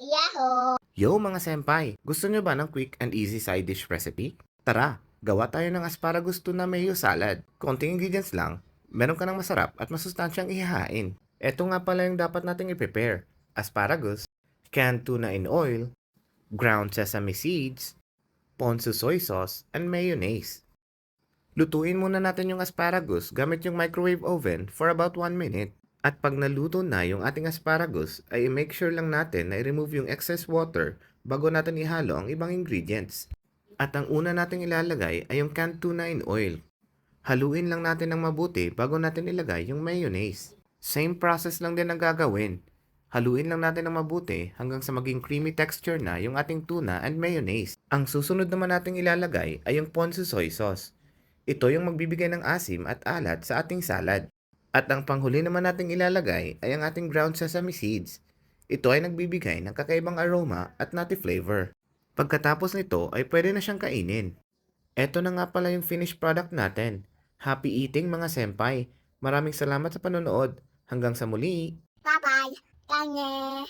Yahoo! Yo mga senpai! Gusto nyo ba ng quick and easy side dish recipe? Tara, gawa tayo ng asparagus tuna mayo salad. Konting ingredients lang, meron ka ng masarap at masustansyang ihahain. Ito nga pala yung dapat nating i-prepare. Asparagus, canned tuna in oil, ground sesame seeds, ponzu soy sauce, and mayonnaise. Lutuin muna natin yung asparagus gamit yung microwave oven for about 1 minute. At pag naluto na yung ating asparagus, ay make sure lang natin na i-remove yung excess water bago natin ihalo ang ibang ingredients. At ang una nating ilalagay ay yung canned tuna in oil. Haluin lang natin ng mabuti bago natin ilagay yung mayonnaise. Same process lang din ang gagawin. Haluin lang natin ng mabuti hanggang sa maging creamy texture na yung ating tuna and mayonnaise. Ang susunod naman nating ilalagay ay yung ponzu soy sauce. Ito yung magbibigay ng asim at alat sa ating salad. At ang panghuli naman nating ilalagay ay ang ating ground sesame seeds. Ito ay nagbibigay ng kakaibang aroma at nutty flavor. Pagkatapos nito ay pwede na siyang kainin. Ito na nga pala yung finished product natin. Happy eating mga senpai! Maraming salamat sa panonood. Hanggang sa muli! Bye-bye! Kanye!